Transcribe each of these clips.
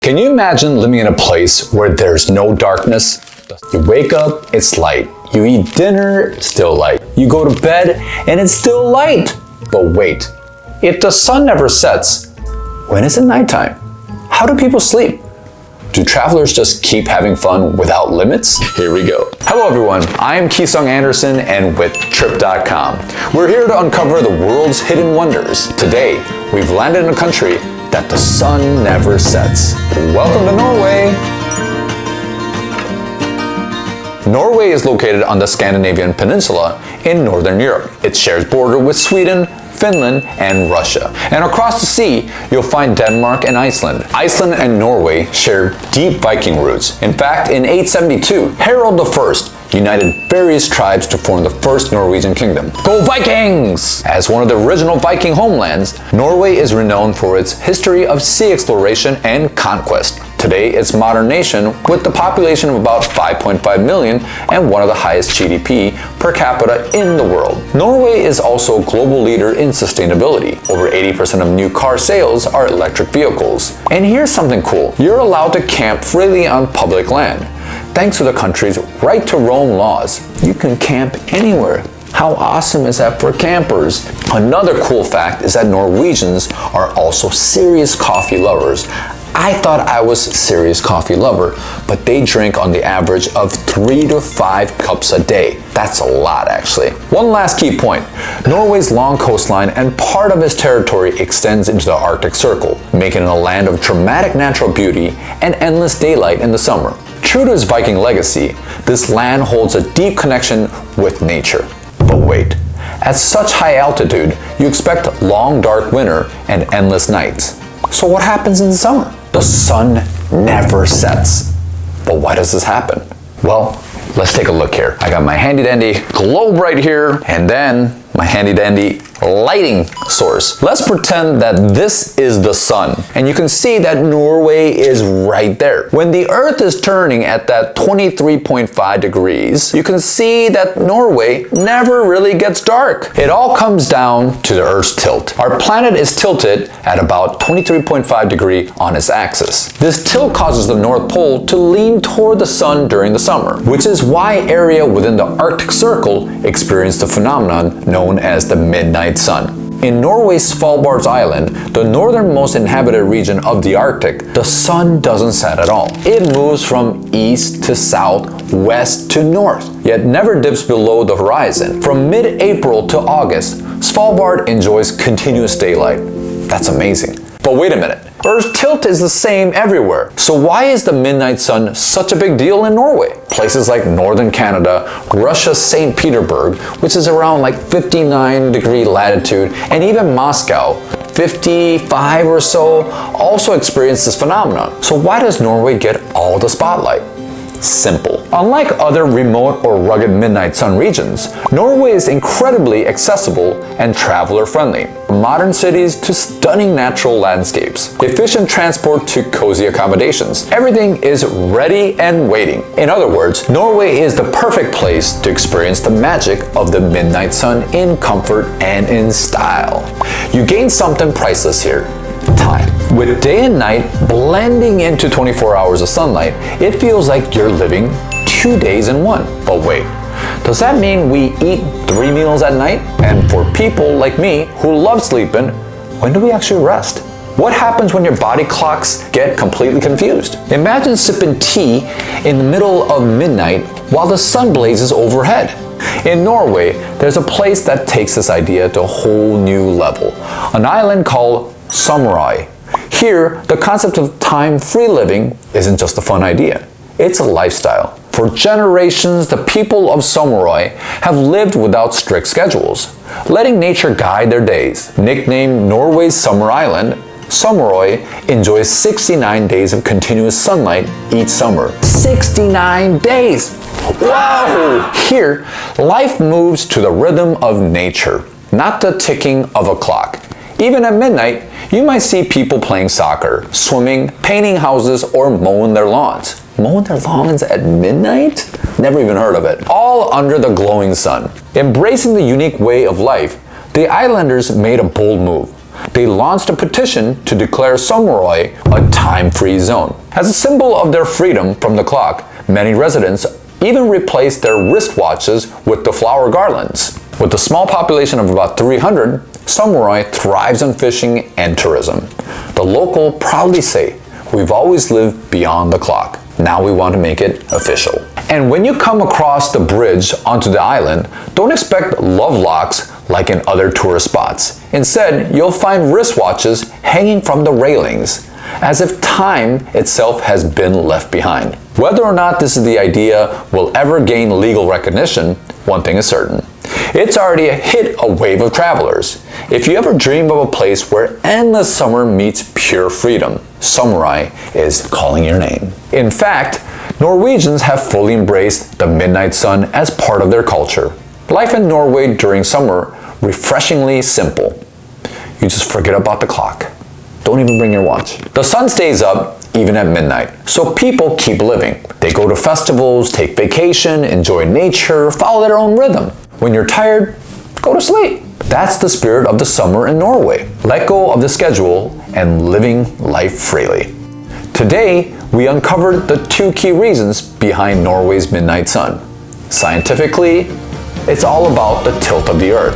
Can you imagine living in a place where there's no darkness? You wake up, it's light. You eat dinner, still light. You go to bed, and it's still light. But wait, if the sun never sets, when is it nighttime? How do people sleep? Do travelers just keep having fun without limits? Here we go. Hello everyone, I am Kisung Anderson and with Trip.com. We're here to uncover the world's hidden wonders. Today, we've landed in a country that the sun never sets. Welcome to Norway! Norway is located on the Scandinavian peninsula in Northern Europe. It shares border with Sweden, Finland, and Russia. And across the sea, you'll find Denmark and Iceland. Iceland and Norway share deep Viking roots. In fact, in 872, Harald I united various tribes to form the first Norwegian kingdom. Go Vikings! As one of the original Viking homelands, Norway is renowned for its history of sea exploration and conquest. Today, it's a modern nation with the population of about 5.5 million and one of the highest GDP per capita in the world. Norway is also a global leader in sustainability. Over 80% of new car sales are electric vehicles. And here's something cool. You're allowed to camp freely on public land. Thanks to the country's right to roam laws, you can camp anywhere. How awesome is that for campers? Another cool fact is that Norwegians are also serious coffee lovers. I thought I was a serious coffee lover, but they drink on the average of 3 to 5 cups a day. That's a lot, actually. One last key point. Norway's long coastline and part of its territory extends into the Arctic Circle, making it a land of dramatic natural beauty and endless daylight in the summer. True to its Viking legacy, this land holds a deep connection with nature. But wait, at such high altitude, you expect long dark winter and endless nights. So what happens in the summer? The sun never sets. But why does this happen? Well, let's take a look here. I got my handy dandy globe right here, and then my handy dandy lighting source. Let's pretend that this is the sun, and you can see that Norway is right there. When the Earth is turning at that 23.5 degrees, you can see that Norway never really gets dark. It all comes down to the Earth's tilt. Our planet is tilted at about 23.5 degrees on its axis. This tilt causes the North Pole to lean toward the sun during the summer, which is why area within the Arctic Circle experience the phenomenon known as the midnight sun. In Norway's Svalbard Island, the northernmost inhabited region of the Arctic, the sun doesn't set at all. It moves from east to south, west to north, yet never dips below the horizon. From mid-April to August, Svalbard enjoys continuous daylight. That's amazing. But wait a minute. Earth's tilt is the same everywhere. So why is the midnight sun such a big deal in Norway? Places like northern Canada, Russia's St. Petersburg, which is around like 59-degree latitude, and even Moscow, 55 or so, also experience this phenomenon. So why does Norway get all the spotlight? Simple. Unlike other remote or rugged midnight sun regions, Norway is incredibly accessible and traveler-friendly. From modern cities to stunning natural landscapes, efficient transport to cozy accommodations, everything is ready and waiting. In other words, Norway is the perfect place to experience the magic of the midnight sun in comfort and in style. You gain something priceless here. Time. With day and night blending into 24 hours of sunlight, it feels like you're living 2 days in one. But wait, does that mean we eat 3 meals at night? And for people like me who love sleeping, when do we actually rest? What happens when your body clocks get completely confused? Imagine sipping tea in the middle of midnight while the sun blazes overhead. In Norway, there's a place that takes this idea to a whole new level. An island called Sommarøy. Here, the concept of time-free living isn't just a fun idea. It's a lifestyle. For generations, the people of Sommarøy have lived without strict schedules, letting nature guide their days. Nicknamed Norway's Summer Island, Sommarøy enjoys 69 days of continuous sunlight each summer. 69 days! Wow! Here, life moves to the rhythm of nature, not the ticking of a clock. Even at midnight, you might see people playing soccer, swimming, painting houses, or mowing their lawns. Mowing their lawns at midnight? Never even heard of it. All under the glowing sun. Embracing the unique way of life, the islanders made a bold move. they launched a petition to declare Sommarøy a time-free zone. As a symbol of their freedom from the clock, many residents even replaced their wristwatches with the flower garlands. With a small population of about 300, Sommarøy thrives on fishing and tourism. The local proudly say, "We've always lived beyond the clock. Now we want to make it official." And when you come across the bridge onto the island, don't expect love locks like in other tourist spots. Instead, you'll find wristwatches hanging from the railings, as if time itself has been left behind. Whether or not this is the idea will ever gain legal recognition, one thing is certain. It's already hit a wave of travelers. If you ever dream of a place where endless summer meets pure freedom, Sommarøy is calling your name. In fact, Norwegians have fully embraced the midnight sun as part of their culture. Life in Norway during summer, refreshingly simple. You just forget about the clock. Don't even bring your watch. The sun stays up even at midnight, so people keep living. They go to festivals, take vacation, enjoy nature, follow their own rhythm. When you're tired, go to sleep. That's the spirit of the summer in Norway. Let go of the schedule and living life freely. Today, we uncovered the two key reasons behind Norway's midnight sun. Scientifically, it's all about the tilt of the earth.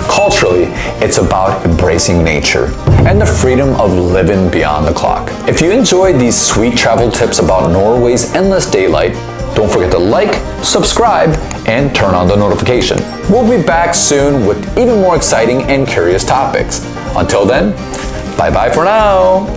Culturally, it's about embracing nature and the freedom of living beyond the clock. If you enjoyed these sweet travel tips about Norway's endless daylight, don't forget to like, subscribe, and turn on the notification. We'll be back soon with even more exciting and curious topics. Until then, bye-bye for now.